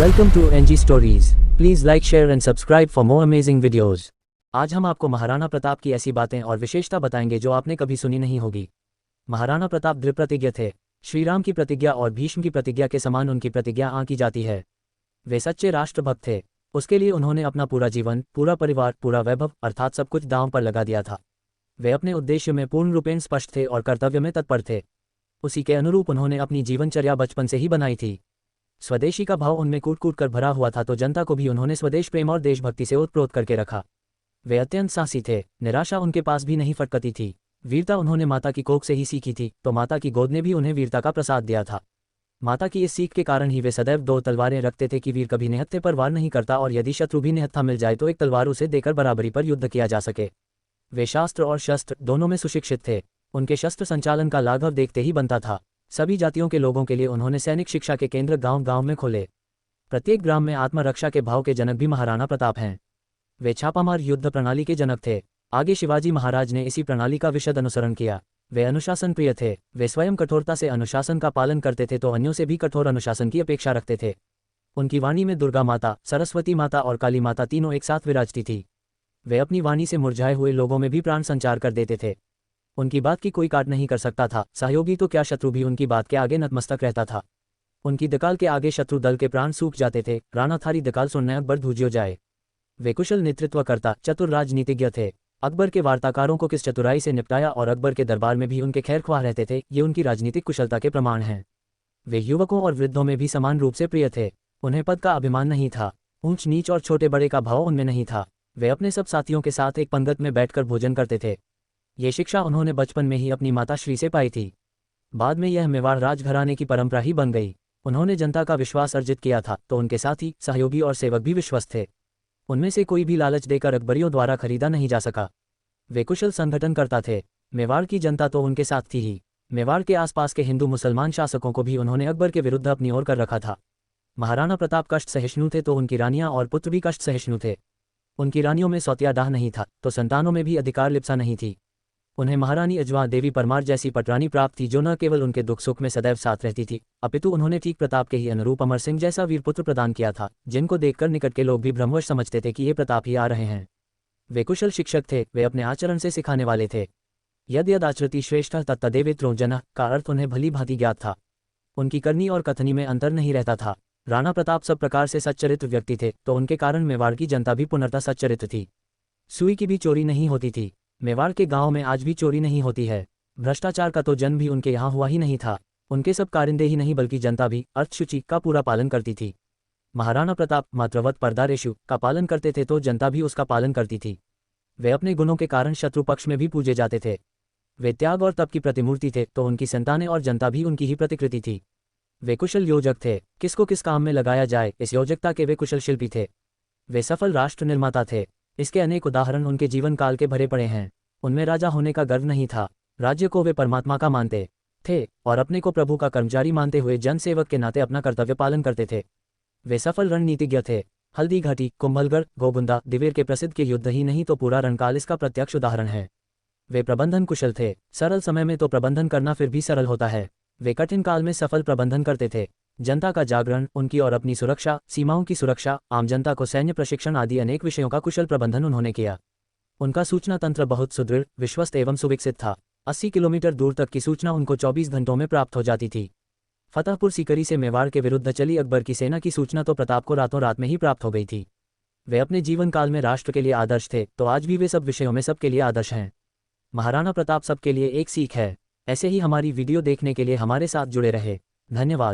Welcome to NG stories. Please like, share and subscribe for more amazing videos. आज हम आपको महाराणा प्रताप की ऐसी बातें और विशेषता बताएंगे जो आपने कभी सुनी नहीं होगी। महाराणा प्रताप दृढ़ प्रतिज्ञ थे। श्री राम की प्रतिज्ञा और भीष्म की प्रतिज्ञा के समान उनकी प्रतिज्ञा आंकी जाती है। वे सच्चे राष्ट्रभक्त थे। उसके लिए उन्होंने अपना पूरा जीवन, पूरा परिवार, पूरा वैभव अर्थात सब कुछ दांव पर लगा दिया था। वे अपने उद्देश्य में पूर्ण रूपेण स्पष्ट थे और कर्तव्य में तत्पर थे। उसी के अनुरूप उन्होंने अपनी जीवनचर्या बचपन से ही बनाई थी। स्वदेशी का भाव उनमें कूट कूट कर भरा हुआ था, तो जनता को भी उन्होंने स्वदेश प्रेम और देशभक्ति से ओतप्रोत करके रखा। वे अत्यंत साहसी थे। निराशा उनके पास भी नहीं फटकती थी। वीरता उन्होंने माता की कोख से ही सीखी थी, तो माता की गोद ने भी उन्हें वीरता का प्रसाद दिया था। माता की इस सीख के कारण ही वे सदैव दो तलवारें रखते थे कि वीर कभी निहत्थे पर वार नहीं करता, और यदि शत्रु भी निहत्था मिल जाए तो एक तलवार उसे देकर बराबरी पर युद्ध किया जा सके। वे शास्त्र और शस्त्र दोनों में सुशिक्षित थे। उनके शस्त्र संचालन का लाघव देखते ही बनता था। सभी जातियों के लोगों के लिए उन्होंने सैनिक शिक्षा के केंद्र गांव-गांव में खोले। प्रत्येक ग्राम में आत्मरक्षा के भाव के जनक भी महाराणा प्रताप हैं। वे छापामार युद्ध प्रणाली के जनक थे। आगे शिवाजी महाराज ने इसी प्रणाली का विशद अनुसरण किया। वे अनुशासन प्रिय थे। वे स्वयं कठोरता से अनुशासन का पालन करते थे, तो अन्यों से भी कठोर अनुशासन की अपेक्षा रखते थे। उनकी वाणी में दुर्गा माता, सरस्वती माता और काली माता तीनों एक साथ विराजती थी। वे अपनी वाणी से मुरझाए हुए लोगों में भी प्राण संचार कर देते थे। उनकी बात की कोई काट नहीं कर सकता था। सहयोगी तो क्या, शत्रु भी उनकी बात के आगे नतमस्तक रहता था। उनकी दकाल के आगे शत्रु दल के प्राण सूख जाते थे। राणा थारी दकाल सुनने अकबर धूजियो जाए। वे कुशल नेतृत्वकर्ता, चतुर राजनीतिज्ञ थे। अकबर के वार्ताकारों को किस चतुराई से निपटाया और अकबर के दरबार में भी उनके खैरख्वाह रहते थे, ये उनकी राजनीतिक कुशलता के प्रमाण हैं। वे युवकों और वृद्धों में भी समान रूप से प्रिय थे। उन्हें पद का अभिमान नहीं था। ऊंच नीच और छोटे बड़े का भाव उनमें नहीं था। वे अपने सब साथियों के साथ एक पंगत में बैठकर भोजन करते थे। ये शिक्षा उन्होंने बचपन में ही अपनी माता श्री से पाई थी। बाद में यह मेवाड़ राजघराने की परंपरा ही बन गई। उन्होंने जनता का विश्वास अर्जित किया था, तो उनके साथी, सहयोगी और सेवक भी विश्वस्त थे। उनमें से कोई भी लालच देकर अकबरियों द्वारा खरीदा नहीं जा सका। वे कुशल संगठनकर्ता थे। मेवाड़ की जनता तो उनके साथ थी ही। मेवाड़ के आसपास के हिंदू मुसलमान शासकों को भी उन्होंने अकबर के विरुद्ध अपनी ओर कर रखा था। महाराणा प्रताप कष्ट सहिष्णु थे, तो उनकी रानियां और पुत्र भी कष्ट सहिष्णु थे। उनकी रानियों में सौतिया डाह नहीं था, तो संतानों में भी अधिकार लिप्सा नहीं थी। उन्हें महारानी अजवा देवी परमार जैसी पटरानी प्राप्त थी, जो न केवल उनके दुख सुख में सदैव साथ रहती थी, अपितु उन्होंने ठीक प्रताप के ही अनुरूप अमर सिंह जैसा वीरपुत्र प्रदान किया था, जिनको देखकर निकट के लोग भी भ्रमवश समझते थे कि ये प्रताप ही आ रहे हैं। वे कुशल शिक्षक थे। वे अपने आचरण से सिखाने वाले थे। यद यद आचरति श्रेष्ठ तत्तदेवेत्रो जनः का अर्थ उन्हें भली भांति ज्ञात था। उनकी करनी और कथनी में अंतर नहीं रहता था। राणा प्रताप सब प्रकार से सच्चरित्र व्यक्ति थे, तो उनके कारण मेवाड़ की जनता भी पूर्णतः सच्चरित्र थी। सुई की भी चोरी नहीं होती थी। मेवाड़ के गांव में आज भी चोरी नहीं होती है। भ्रष्टाचार का तो जन्म भी उनके यहाँ हुआ ही नहीं था। उनके सब कारिंदे ही नहीं बल्कि जनता भी अर्थशुचि का पूरा पालन करती थी। महाराणा प्रताप मातृवत परदारेशु का पालन करते थे, तो जनता भी उसका पालन करती थी। वे अपने गुणों के कारण शत्रु पक्ष में भी पूजे जाते थे। वे त्याग और तप की प्रतिमूर्ति थे, तो उनकी संतानें और जनता भी उनकी ही प्रतिकृति थी। वे कुशल योजक थे। किसको किस काम में लगाया जाए, इस योजकता के वे कुशल शिल्पी थे। वे सफल राष्ट्र निर्माता थे। इसके अनेक उदाहरण उनके जीवन काल के भरे पड़े हैं। उनमें राजा होने का गर्व नहीं था। राज्य को वे परमात्मा का मानते थे और अपने को प्रभु का कर्मचारी मानते हुए जनसेवक के नाते अपना कर्तव्य पालन करते थे। वे सफल रणनीतिज्ञ थे। हल्दी घाटी, कुंभलगढ़, गोबुंदा, दिवेर के प्रसिद्ध के युद्ध ही नहीं तो पूरा रणकाल इसका प्रत्यक्ष उदाहरण है। वे प्रबंधन कुशल थे। सरल समय में तो प्रबंधन करना फिर भी सरल होता है। वे कठिन काल में सफल प्रबंधन करते थे। जनता का जागरण, उनकी और अपनी सुरक्षा, सीमाओं की सुरक्षा, आम जनता को सैन्य प्रशिक्षण आदि अनेक विषयों का कुशल प्रबंधन उन्होंने किया। उनका सूचना तंत्र बहुत सुदृढ़, विश्वस्त एवं सुविकसित था। 80 किलोमीटर दूर तक की सूचना उनको 24 घंटों में प्राप्त हो जाती थी। फतेहपुर सीकरी से मेवाड़ के विरुद्ध चली अकबर की सेना की सूचना तो प्रताप को रातों रात में ही प्राप्त हो गई थी। वे अपने जीवन काल में राष्ट्र के लिए आदर्श थे, तो आज भी वे सब विषयों में सबके लिए आदर्श हैं। महाराणा प्रताप सबके लिए एक सीख है। ऐसे ही हमारी वीडियो देखने के लिए हमारे साथ जुड़े रहे। धन्यवाद।